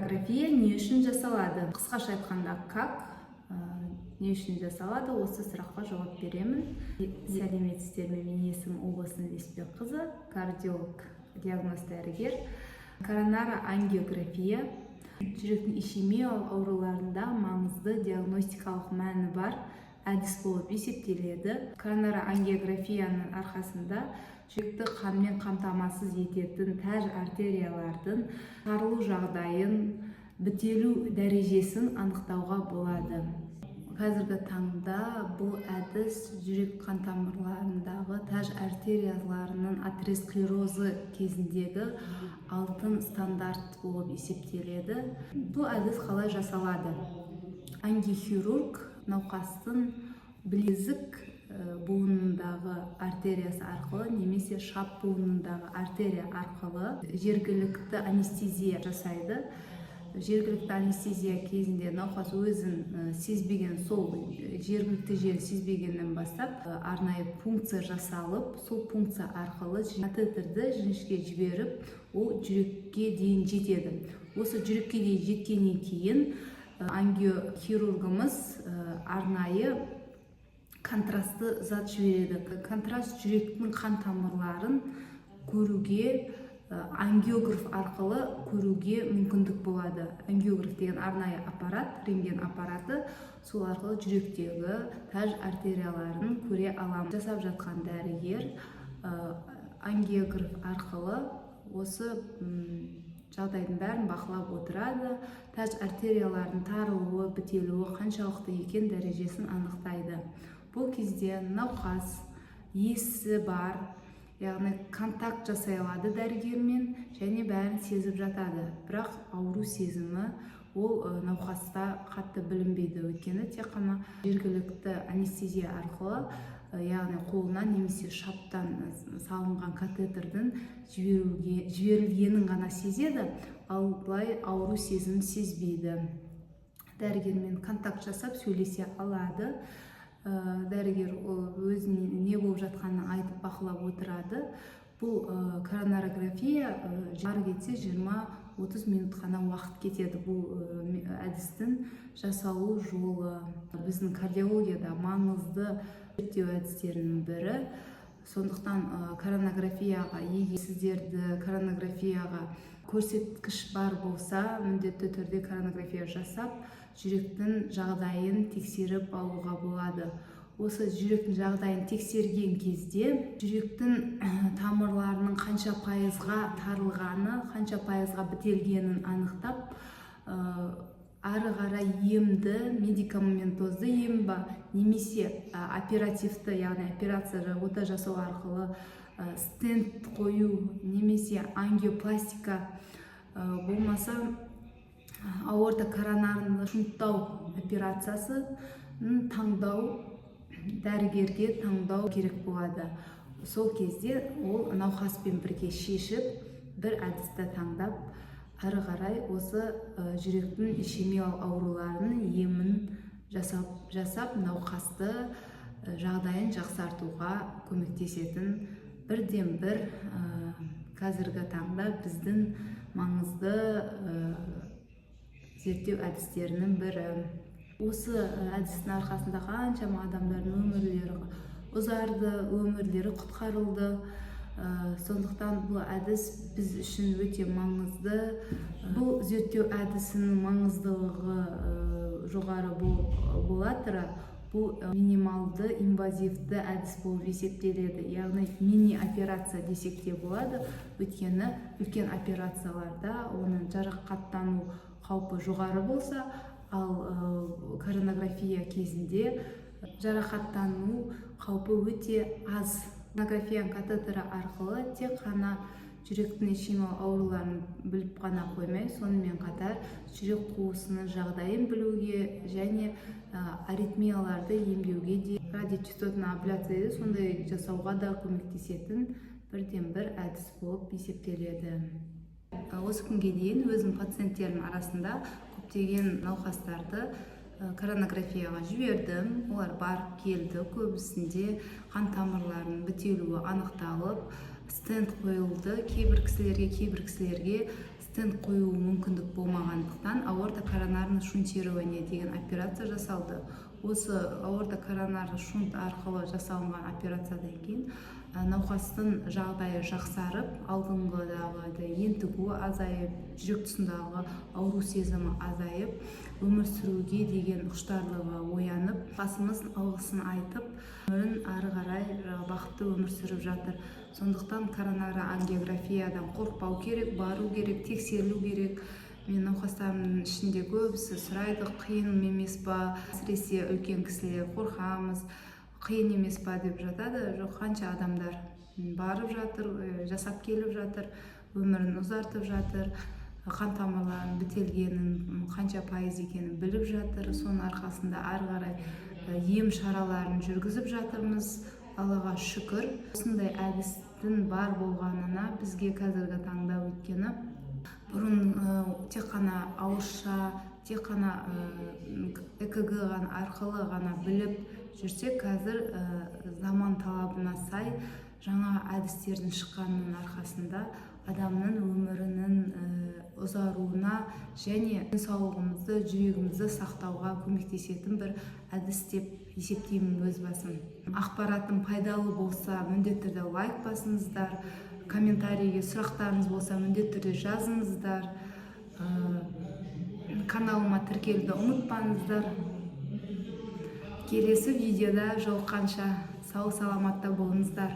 коронарография не үшін жасалады? Қысқаша айтқанда, как не үшін жасалады? Осы сұраққа жауап беремін. Сәлеметсіздер ме? Менің есімім Олбасын Леспекқызы, кардиолог, диагноз дәрігер. Коронарография жүректің ишемиялық ауруларында маңызды диагностикалық мәні бар әдіс болып есептеледі. Коронарографияның арқасында жүректі қанмен қамтамасыз ететін тәж артериялардың тарылу жағдайын, бітелу дәрежесін анықтауға болады. Қазіргі таңда бұл әдіс жүрек қан тамырларындағы тәж артерияларының атеросклерозы кезіндегі алтын стандарт болып есептеледі. Бұл әдіс қалай жасалады? Ангиохирург науқастың білезік буынындағы артериясы арқылы немесе шап буынындағы артерия арқылы жергілікті анестезия жасайды. Жергілікті анестезия кезінде науқас өзін сезбеген, сол жергілікті жер сезбегеннен бастап арнайы пункция жасалып, сол пункция арқылы катетерді жіңішке жіберіп, ол жүрекке дейін жетеді. Осы жүрекке дейін жеткеннен кейін ангиохирургымыз арнайы контрастты зат жібереді. Контраст жүректің қан тамырларын көруге, ангиограф арқылы көруге мүмкіндік болады. Ангиограф деген арнайы аппарат, рентген аппараты, сол арқылы жүректегі тәж артерияларын көре аламыз. Жасап жатқан дәрігер ангиограф арқылы осы жағдайдың бәрін бақылап отырады. Тәж артериялардың тарылуы, бітелуі қаншалықты екен дәрежесін анықтайды. Бұл кезде науқас есі бар, яғни контакт жасай алады дәрігермен және бәрін сезіп жатады. Бірақ ауру сезімі ол науқаста қатты білінбейді, өйткені тек қана жергілікті анестезия арқылы, яғни қолынан немесе шаптан салынған катетердің жіберілгенін ғана сезеді, ал былай ауру сезімін сезбейді. Дәрігермен контакт жасап сөйлесе алады. Дәрігер өзіне не болып жатқанын айтып бақылап отырады. Бұл коронарография ары кетсе 20-30 минут қана уақыт кетеді. Бұл әдістің жасалу жолы біздің кардиологияда маңызды зерттеу әдістерінің бірі. Сондықтан коронарографияға, егер сіздерді коронарографияға көрсеткіш бар болса, міндетті түрде коронарография жасап, жүректің жағдайын тексеріп алуға болады. Осы жүректің жағдайын тексерген кезде жүректің тамырларының қанша пайызға тарылғаны, қанша пайызға бітелгенін анықтап, ары қарай емді, медикаментозды ем ба, немесе оперативті, яғни операция ота жасау арқылы стенд қою, немесе ангиопластика болмаса аорта коронарын шунттау операциясын таңдау, дәрігерге таңдау керек болады. Сол кезде ол науқаспен бірге шешіп, бір әдісті таңдап, ары қарай осы жүректің ишемиялық ауруларының емін жасап, науқасты жағдайын жақсартуға көмектесетін бірден бір қазіргі таңда біздің маңызды зерттеу әдістерінің бірі. Осы әдістің арқасында қаншама адамдардың өмірлері ұзарды, өмірлері құтқарылды. Сондықтан бұл әдіс біз үшін өте маңызды. Бұл зерттеу әдісінің маңыздылығы жоғары бола тұра, бұл минималды инвазивті әдіс болып есептеледі. Яғни мини операция десек те болады, өйткені үлкен операцияларда оның жарақаттану қаупі жоғары болса, ал коронарография кезінде жарақаттану қаупі өте аз. Коронарографияның катетері арқылы тек қана жүректің ишемиялық ауруларын біліп қана қоймай, сонымен қатар жүрек қуысының жағдайын білуге және аритмияларды емдеуге де радиочастотный абляция сондай жасауға да көмектесетін бірден бір әдіс болып есептеледі. Осы күнге дейін өзім пациенттердің арасында көптеген науқастарды коронарографияға жібердім. Олар барып келді, көбісінде қан тамырларының бітелуі анықталып, стенд қойылды. Кейбір кісілерге стенд қою мүмкіндік болмаған болғандықтан аорта коронарный шунтирование деген операция жасалды. Осы аорта коронарлы шунт арқылы жасалынған операциядан кейін науқастың жағдайы жақсарып, алдыңғыдағы ентігу азайып, жүрек тұсындағы ауру сезімі азайып, өмір сүруге деген құштарлығы оянып, басымыз алғысын айтып, өмірін ары қарай бақытты өмір сүріп жатыр. Сондықтан коронарлы ангиографиядан қорықпау керек, бару керек, тексерілу керек. Мен науқастарымның ішінде көбісі сұрайды, қиын емес па, әсіресе үлкен кісілер қорқамыз, қиын емес па деп жатады. Жоқ, қанша адамдар барып жатыр, жасап келіп жатыр, өмірін ұзартып жатыр, қан тамырларының бітелгенін қанша пайыз екенін біліп жатыр. Соның арқасында ары қарай ем шараларын жүргізіп жатырмыз. Аллаға шүкір. Осындай әдістің бар болғанына бізге қазіргі таңда, өйткені бұрын тек қана ауызша, тек қана ЭКГ арқылы ғана біліп жүрсек, қазір заман талабына сай жаңа әдістердің шыққанының арқасында адамның өмірінің ұзаруына және денсаулығымызды, жүрегімізді сақтауға көмектесетін бір әдіс деп есептеймін өз басым. Ақпаратым пайдалы болса, міндетті түрде лайк басыңыздар. Комментарийге сұрақтарыңыз болса, міндетті түрде жазыңыздар. Каналыма тіркелуді ұмытпаңыздар. Келесі видеода жолыққанша сау саламатта болыңыздар.